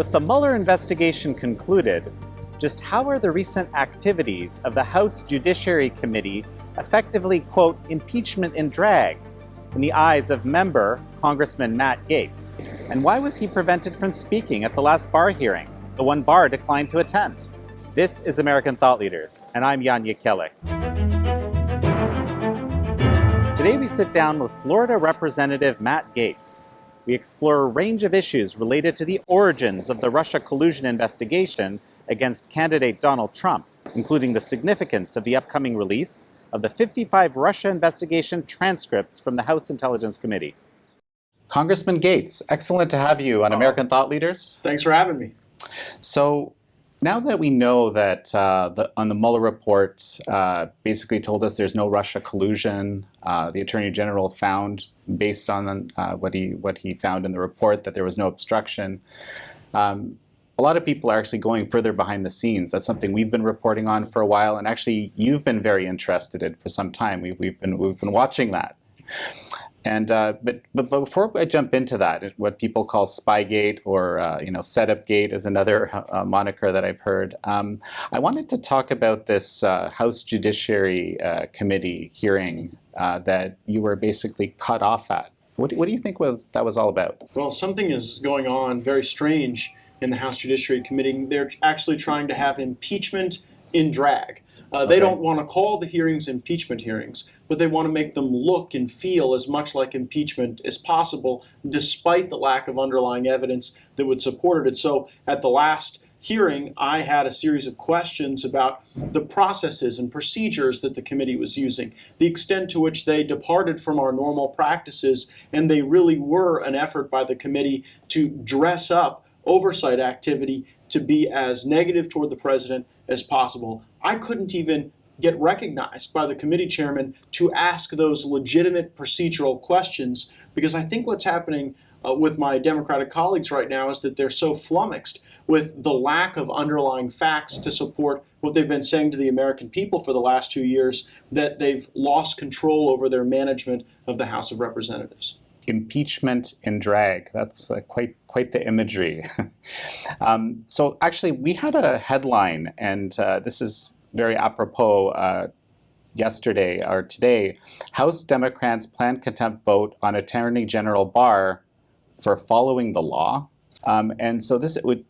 With the Mueller investigation concluded, just how are the recent activities of the House Judiciary Committee effectively, quote, impeachment in drag in the eyes of member Congressman Matt Gaetz? And why was he prevented from speaking at the last Barr hearing, the one Barr declined to attend? This is American Thought Leaders, and I'm Jekielek. Today we sit down with Florida Representative Matt Gaetz. We explore a range of issues related to the origins of the Russian Collusion investigation against candidate Donald Trump, including the significance of the upcoming release of the 55 Russia investigation transcripts from the House Intelligence Committee. Congressman Gaetz, excellent to have you on American Thought Leaders. Thanks for having me. So now that we know that on the Mueller Report basically told us there's no Russia collusion, the Attorney General found, based on what he found in the report, that there was no obstruction. A lot of people are actually going further behind the scenes. That's something we've been reporting on for a while, and actually you've been very interested in for some time. We've been watching that. And but before I jump into that, what people call Spygate or Setupgate is another moniker that I've heard. I wanted to talk about this House Judiciary Committee hearing that you were basically cut off at. What do you think that was all about? Well, something is going on very strange in the House Judiciary Committee. They're actually trying to have impeachment in drag. They don't want to call the hearings impeachment hearings, but they want to make them look and feel as much like impeachment as possible, despite the lack of underlying evidence that would support it. And so at the last hearing, I had a series of questions about the processes and procedures that the committee was using, the extent to which they departed from our normal practices, and they really were an effort by the committee to dress up oversight activity to be as negative toward the president as possible. I couldn't even get recognized by the committee chairman to ask those legitimate procedural questions, because I think what's happening with my Democratic colleagues right now is that they're so flummoxed with the lack of underlying facts to support what they've been saying to the American people for the last 2 years, that they've lost control over their management of the House of Representatives. Impeachment in drag. That's quite the imagery. So actually, we had a headline, and this is very apropos. Yesterday or today, House Democrats planned contempt vote on Attorney General Barr for following the law. And so this would,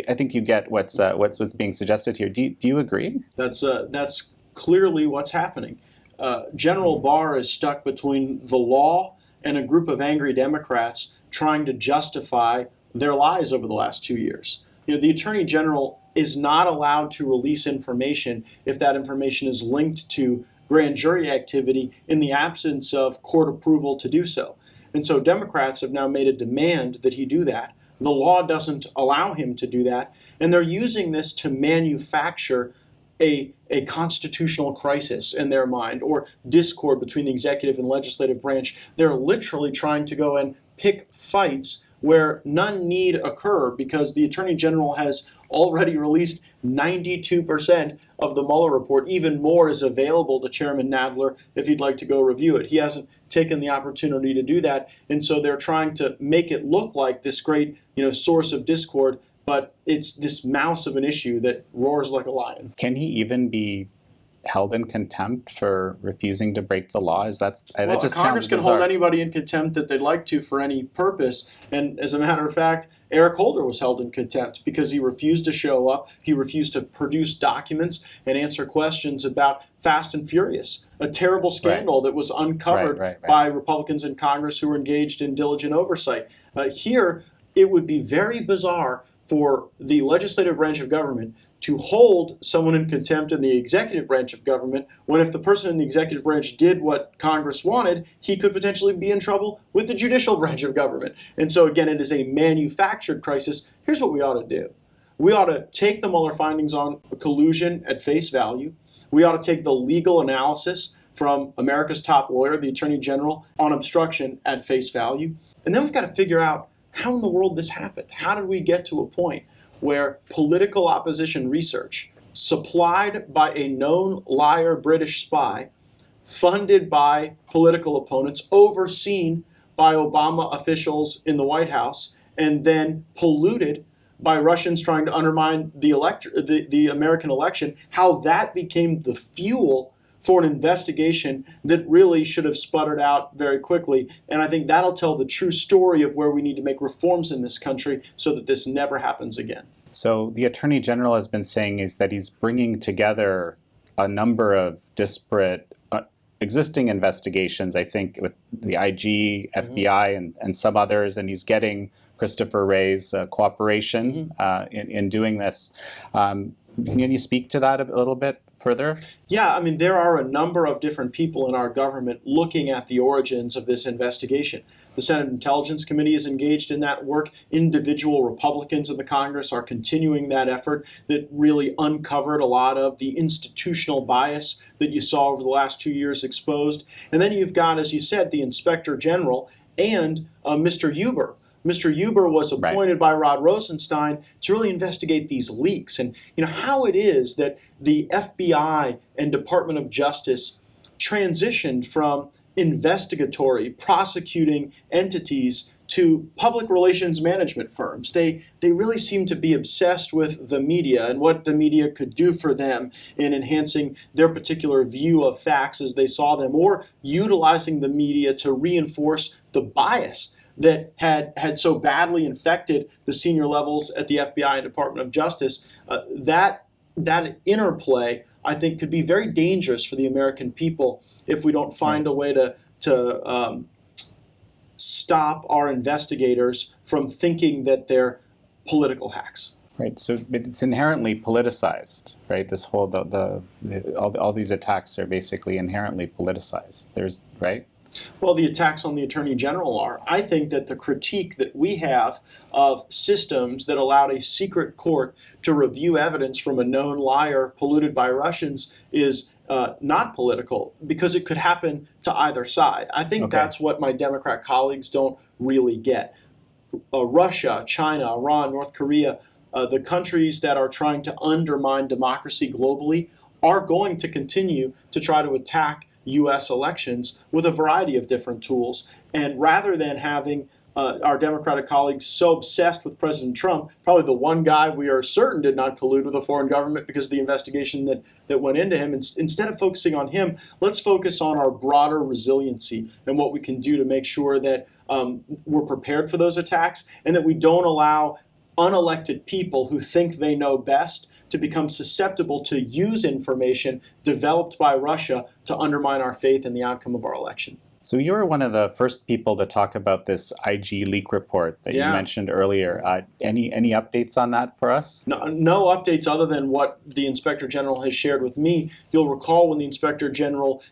I think you get what's being suggested here. Do you agree? That's clearly what's happening. General Barr is stuck between the law and a group of angry Democrats trying to justify their lies over the last 2 years. The Attorney General is not allowed to release information if that information is linked to grand jury activity in the absence of court approval to do so. And so Democrats have now made a demand that he do that. The law doesn't allow him to do that, and they're using this to manufacture a constitutional crisis in their mind, or discord between the executive and legislative branch. They're literally trying to go and pick fights where none need occur, because the Attorney General has already released 92% of the Mueller report. Even more is available to Chairman Nadler if he'd like to go review it. He hasn't taken the opportunity to do that, and so they're trying to make it look like this great, source of discord, but it's this mouse of an issue that roars like a lion. Can he even be held in contempt for refusing to break the law? Congress can hold anybody in contempt that they'd like to for any purpose. And as a matter of fact, Eric Holder was held in contempt because he refused to show up. He refused to produce documents and answer questions about Fast and Furious, a terrible scandal that was uncovered by Republicans in Congress who were engaged in diligent oversight. Here, it would be very bizarre for the legislative branch of government to hold someone in contempt in the executive branch of government, when if the person in the executive branch did what Congress wanted, he could potentially be in trouble with the judicial branch of government. And so again, it is a manufactured crisis. Here's what we ought to do. We ought to take the Mueller findings on collusion at face value. We ought to take the legal analysis from America's top lawyer, the Attorney General, on obstruction at face value. And then we've got to figure out how in the world this happened. How did we get to a point where political opposition research, supplied by a known liar British spy, funded by political opponents, overseen by Obama officials in the White House, and then polluted by Russians trying to undermine the American election, how that became the fuel for an investigation that really should have sputtered out very quickly. And I think that'll tell the true story of where we need to make reforms in this country so that this never happens again. So the Attorney General has been saying is that he's bringing together a number of disparate existing investigations, I think, with the IG, FBI, and some others, and he's getting Christopher Wray's cooperation in doing this. Can you speak to that a little bit further? Yeah, I mean, there are a number of different people in our government looking at the origins of this investigation. The Senate Intelligence Committee is engaged in that work. Individual Republicans in the Congress are continuing that effort that really uncovered a lot of the institutional bias that you saw over the last 2 years exposed. And then you've got, as you said, the Inspector General and Mr. Huber. Mr. Huber was appointed by Rod Rosenstein to really investigate these leaks and how it is that the FBI and Department of Justice transitioned from investigatory, prosecuting entities to public relations management firms. They really seem to be obsessed with the media and what the media could do for them in enhancing their particular view of facts as they saw them, or utilizing the media to reinforce the bias that had so badly infected the senior levels at the FBI and Department of Justice. That interplay, I think, could be very dangerous for the American people if we don't find a way to stop our investigators from thinking that they're political hacks. Right. So it's inherently politicized, right? This whole all these attacks are basically inherently politicized. Right. Well, the attacks on the Attorney General are. I think that the critique that we have of systems that allowed a secret court to review evidence from a known liar polluted by Russians is not political, because it could happen to either side. I think that's what my Democrat colleagues don't really get. Russia, China, Iran, North Korea, the countries that are trying to undermine democracy globally are going to continue to try to attack U.S. elections with a variety of different tools. And rather than having our Democratic colleagues so obsessed with President Trump, probably the one guy we are certain did not collude with a foreign government because of the investigation that went into him, instead of focusing on him, let's focus on our broader resiliency and what we can do to make sure that we're prepared for those attacks, and that we don't allow unelected people who think they know best to become susceptible to use information developed by Russia to undermine our faith in the outcome of our election. So you were one of the first people to talk about this IG leak report that you mentioned earlier. Any updates on that for us? No updates other than what the Inspector General has shared with me. You'll recall when the Inspector General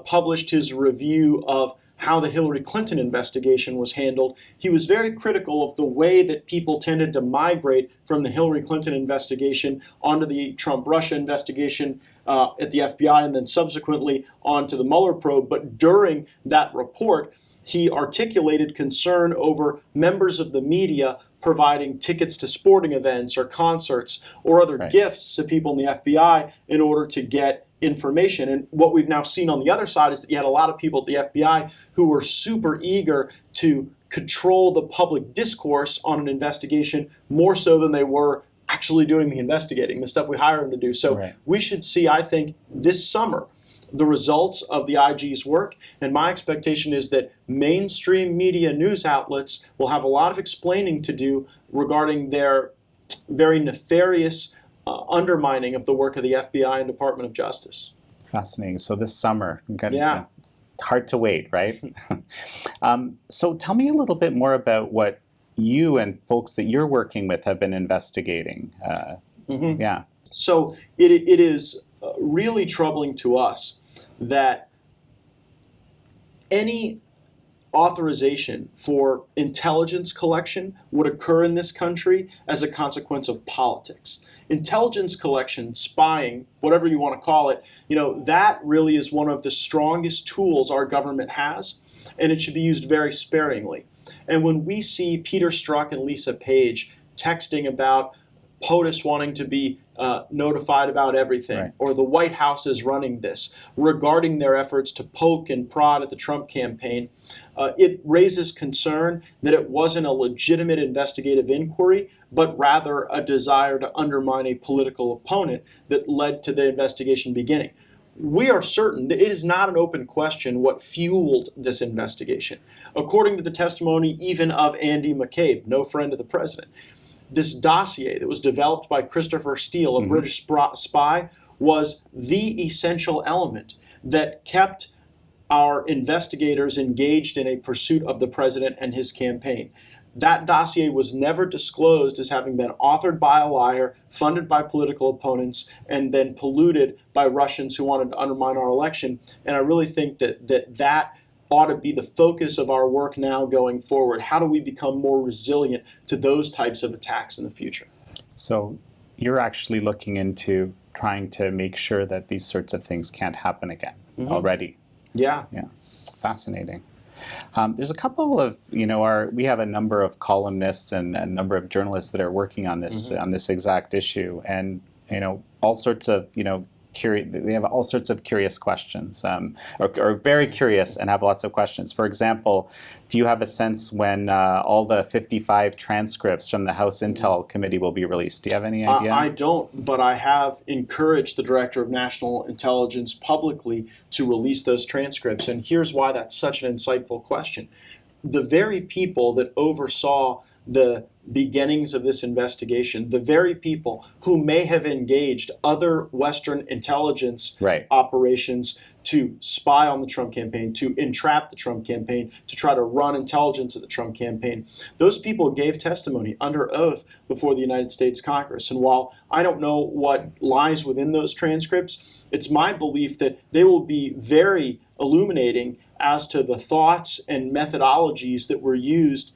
published his review of how the Hillary Clinton investigation was handled, he was very critical of the way that people tended to migrate from the Hillary Clinton investigation onto the Trump-Russia investigation at the FBI, and then subsequently onto the Mueller probe. But during that report, he articulated concern over members of the media providing tickets to sporting events or concerts or other gifts to people in the FBI in order to get information. And what we've now seen on the other side is that you had a lot of people at the FBI who were super eager to control the public discourse on an investigation more so than they were actually doing the investigating, the stuff we hire them to do. So we should see, I think, this summer, the results of the IG's work, and my expectation is that mainstream media news outlets will have a lot of explaining to do regarding their very nefarious undermining of the work of the FBI and Department of Justice. Fascinating. So this summer, it's hard to wait, right? So tell me a little bit more about what you and folks that you're working with have been investigating. So it is really troubling to us that any authorization for intelligence collection would occur in this country as a consequence of politics. Intelligence collection, spying, whatever you want to call it, that really is one of the strongest tools our government has, and it should be used very sparingly. And when we see Peter Strzok and Lisa Page texting about POTUS wanting to be notified about everything, right, or the White House is running this, regarding their efforts to poke and prod at the Trump campaign, it raises concern that it wasn't a legitimate investigative inquiry, but rather a desire to undermine a political opponent that led to the investigation beginning. We are certain that it is not an open question what fueled this investigation. According to the testimony even of Andy McCabe, no friend of the president, this dossier that was developed by Christopher Steele, a British spy, was the essential element that kept our investigators engaged in a pursuit of the president and his campaign. That dossier was never disclosed as having been authored by a liar, funded by political opponents, and then polluted by Russians who wanted to undermine our election. And I really think that ought to be the focus of our work now going forward. How do we become more resilient to those types of attacks in the future? So you're actually looking into trying to make sure that these sorts of things can't happen again already. Yeah. Yeah. Fascinating. There's a couple of, we have a number of columnists and a number of journalists that are working on this exact issue, and all sorts of they have all sorts of curious questions, or very curious and have lots of questions. For example, do you have a sense when all the 55 transcripts from the House Intel Committee will be released? Do you have any idea? I don't, but I have encouraged the Director of National Intelligence publicly to release those transcripts, and here's why that's such an insightful question. The very people that oversaw the beginnings of this investigation, the very people who may have engaged other Western intelligence operations to spy on the Trump campaign, to entrap the Trump campaign, to try to run intelligence of the Trump campaign, those people gave testimony under oath before the United States Congress. And while I don't know what lies within those transcripts, it's my belief that they will be very illuminating as to the thoughts and methodologies that were used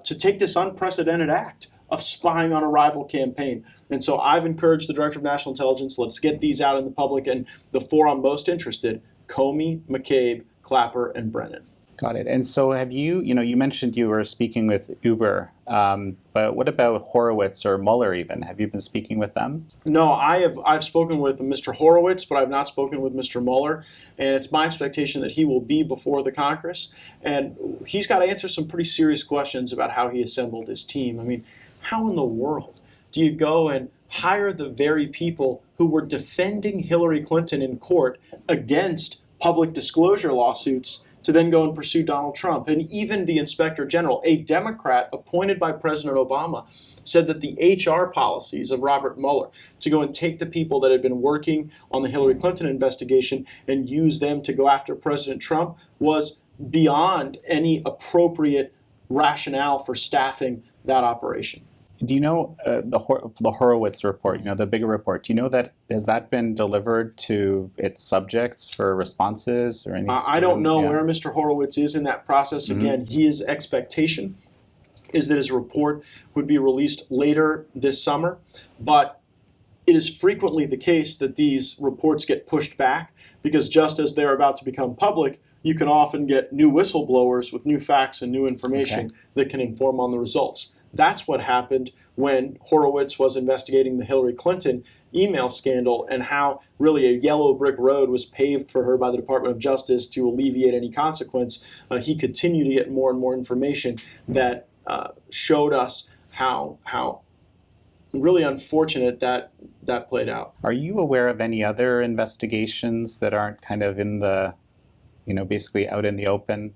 to take this unprecedented act of spying on a rival campaign. And so I've encouraged the Director of National Intelligence, let's get these out in the public, and the four I'm most interested, Comey, McCabe, Clapper, and Brennan. Got it. And so have you mentioned you were speaking with Uber, but what about Horowitz or Mueller even? Have you been speaking with them? No, I've spoken with Mr. Horowitz, but I've not spoken with Mr. Mueller, and it's my expectation that he will be before the Congress, and he's got to answer some pretty serious questions about how he assembled his team. I mean, how in the world do you go and hire the very people who were defending Hillary Clinton in court against public disclosure lawsuits to then go and pursue Donald Trump? And even the Inspector General, a Democrat appointed by President Obama, said that the HR policies of Robert Mueller to go and take the people that had been working on the Hillary Clinton investigation and use them to go after President Trump was beyond any appropriate rationale for staffing that operation. Do you know the Horowitz report, the bigger report, do you know that, has that been delivered to its subjects for responses or anything? I don't know where Mr. Horowitz is in that process. Again, his expectation is that his report would be released later this summer, but it is frequently the case that these reports get pushed back because just as they're about to become public, you can often get new whistleblowers with new facts and new information that can inform on the results. That's what happened when Horowitz was investigating the Hillary Clinton email scandal and how really a yellow brick road was paved for her by the Department of Justice to alleviate any consequence. He continued to get more and more information that showed us how really unfortunate that played out. Are you aware of any other investigations that aren't kind of in the, basically out in the open?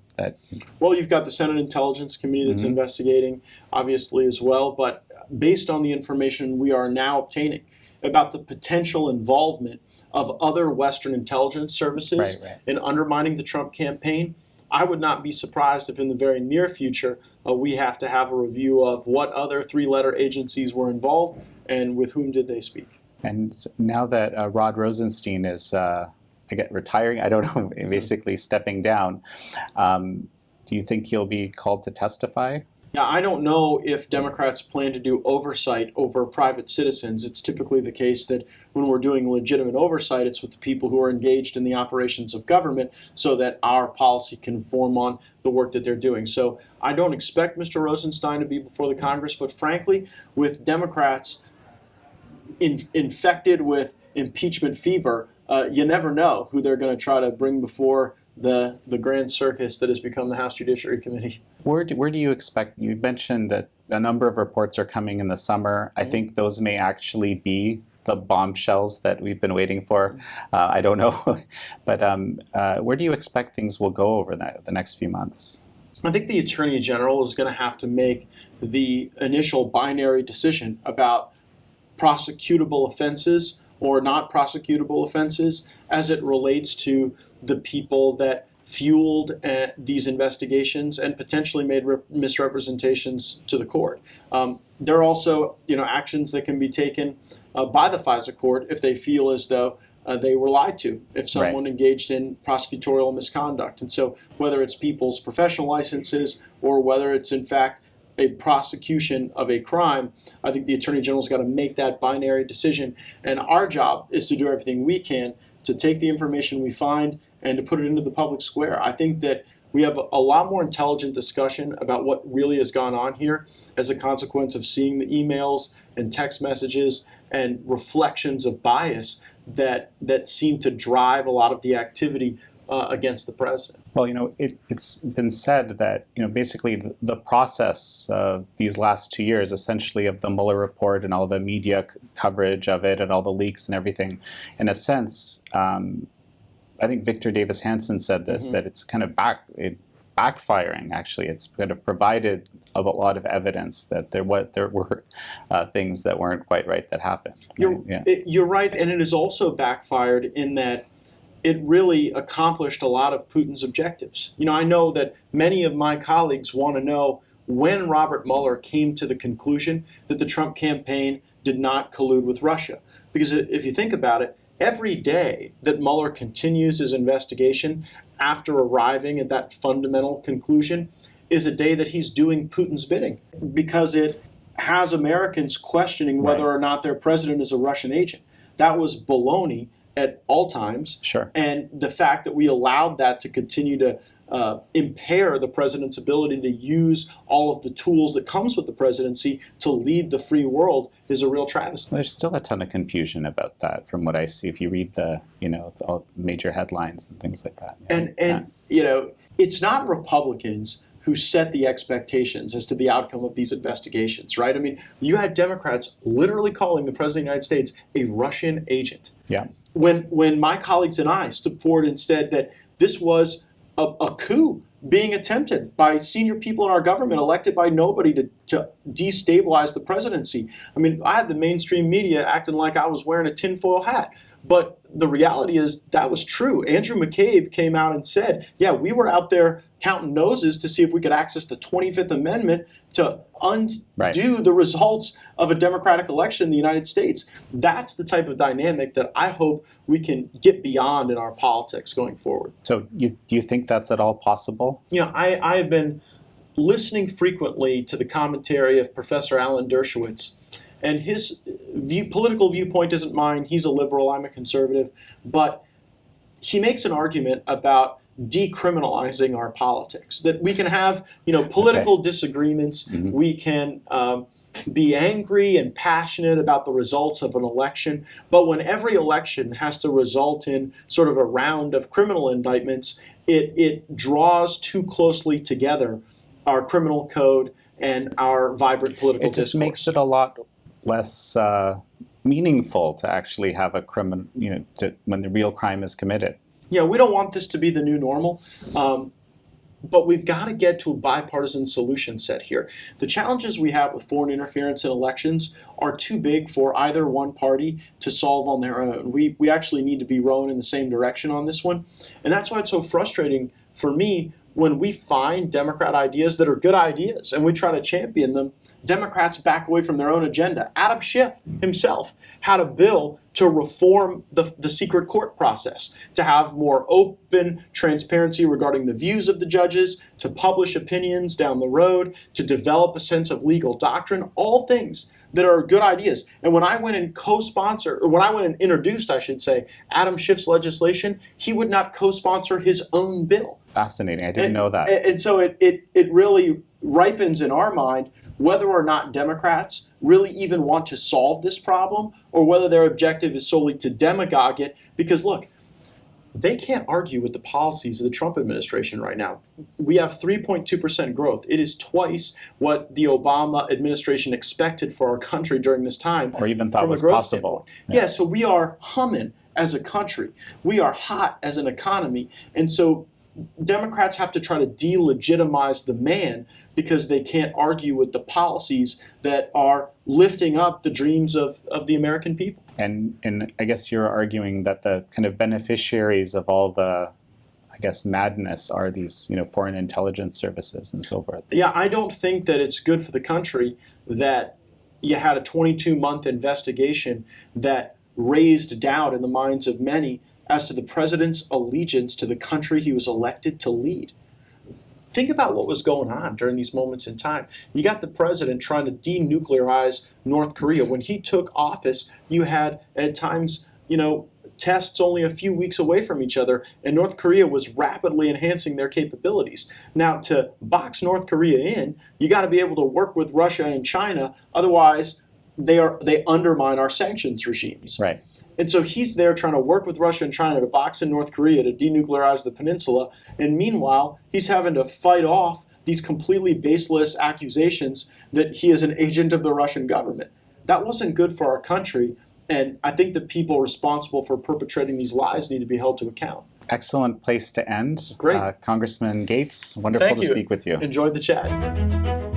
Well, you've got the Senate Intelligence Committee that's investigating, obviously, as well. But based on the information we are now obtaining about the potential involvement of other Western intelligence services in undermining the Trump campaign, I would not be surprised if in the very near future we have to have a review of what other three-letter agencies were involved and with whom did they speak. And now that Rod Rosenstein is retiring, I don't know, basically stepping down, do you think he'll be called to testify? Yeah, I don't know if Democrats plan to do oversight over private citizens. It's typically the case that when we're doing legitimate oversight, it's with the people who are engaged in the operations of government so that our policy can inform on the work that they're doing. So I don't expect Mr. Rosenstein to be before the Congress, but frankly, with Democrats infected with impeachment fever, you never know who they're going to try to bring before the grand circus that has become the House Judiciary Committee. Where do you expect, you mentioned that a number of reports are coming in the summer. I think those may actually be the bombshells that we've been waiting for. I don't know. But where do you expect things will go over the next few months? I think the Attorney General is going to have to make the initial binary decision about prosecutable offenses or not prosecutable offenses as it relates to the people that fueled these investigations and potentially made misrepresentations to the court. There are also, actions that can be taken by the FISA court if they feel as though they were lied to, if someone engaged in prosecutorial misconduct. And so whether it's people's professional licenses or whether it's in fact a prosecution of a crime, I think the Attorney General's got to make that binary decision. And our job is to do everything we can to take the information we find and to put it into the public square. I think that we have a lot more intelligent discussion about what really has gone on here as a consequence of seeing the emails and text messages and reflections of bias that seem to drive a lot of the activity against the president. Well, it's been said that, basically the process of these last 2 years, essentially of the Mueller report and all the media coverage of it and all the leaks and everything, in a sense, I think Victor Davis Hanson said this, that it's kind of backfiring, actually. It's kind of provided a lot of evidence that there were things that weren't quite right that happened. You're right, and it has also backfired in that it really accomplished a lot of Putin's objectives. I know that many of my colleagues want to know when Robert Mueller came to the conclusion that the Trump campaign did not collude with Russia. Because if you think about it, every day that Mueller continues his investigation after arriving at that fundamental conclusion is a day that he's doing Putin's bidding, because it has Americans questioning whether or not their president is a Russian agent. That was baloney at all times. Sure. And the fact that we allowed that to continue to impair the president's ability to use all of the tools that comes with the presidency to lead the free world is a real travesty. There's still a ton of confusion about that from what I see if you read the, all major headlines and things like that. And it's not Republicans who set the expectations as to the outcome of these investigations, right? I mean, you had Democrats literally calling the President of the United States a Russian agent. Yeah. When my colleagues and I stood forward and said that this was a coup being attempted by senior people in our government elected by nobody to destabilize the presidency. I mean, I had the mainstream media acting like I was wearing a tinfoil hat. But the reality is that was true. Andrew McCabe came out and said, yeah, we were out there counting noses to see if we could access the 25th Amendment to undo the results of a democratic election in the United States. That's the type of dynamic that I hope we can get beyond in our politics going forward. So do you think that's at all possible? I have been listening frequently to the commentary of Professor Alan Dershowitz, and his political viewpoint isn't mine. He's a liberal, I'm a conservative, but he makes an argument about decriminalizing our politics, that we can have political disagreements, we can be angry and passionate about the results of an election, but when every election has to result in sort of a round of criminal indictments, it draws too closely together our criminal code and our vibrant political discourse. It just makes it a lot less meaningful to actually have a criminal, when the real crime is committed. Yeah, we don't want this to be the new normal, but we've got to get to a bipartisan solution set here. The challenges we have with foreign interference in elections are too big for either one party to solve on their own. We actually need to be rowing in the same direction on this one, and that's why it's so frustrating for me when we find Democrat ideas that are good ideas and we try to champion them. Democrats back away from their own agenda. Adam Schiff himself had a bill to reform the secret court process, to have more open transparency regarding the views of the judges, to publish opinions down the road, to develop a sense of legal doctrine, all things that are good ideas. And when I went and introduced, I should say, Adam Schiff's legislation, he would not co-sponsor his own bill. Fascinating. I didn't know that. And so it really ripens in our mind whether or not Democrats really even want to solve this problem, or whether their objective is solely to demagogue it. Because look, they can't argue with the policies of the Trump administration right now. We have 3.2% growth. It is twice what the Obama administration expected for our country during this time. Or even thought was possible. Yeah, so we are humming as a country. We are hot as an economy. And so Democrats have to try to delegitimize the man because they can't argue with the policies that are lifting up the dreams of the American people. And I guess you're arguing that the kind of beneficiaries of all the, I guess, madness are these, foreign intelligence services and so forth. Yeah, I don't think that it's good for the country that you had a 22-month investigation that raised doubt in the minds of many as to the president's allegiance to the country he was elected to lead. Think about what was going on during these moments in time. You got the president trying to denuclearize North Korea. When he took office, you had at times, tests only a few weeks away from each other, and North Korea was rapidly enhancing their capabilities. Now, to box North Korea in, you got to be able to work with Russia and China. Otherwise, they undermine our sanctions regimes. Right. And so he's there trying to work with Russia and China to box in North Korea to denuclearize the peninsula. And meanwhile, he's having to fight off these completely baseless accusations that he is an agent of the Russian government. That wasn't good for our country. And I think the people responsible for perpetrating these lies need to be held to account. Excellent place to end. Great. Congressman Gaetz, wonderful to speak with you. Enjoyed the chat.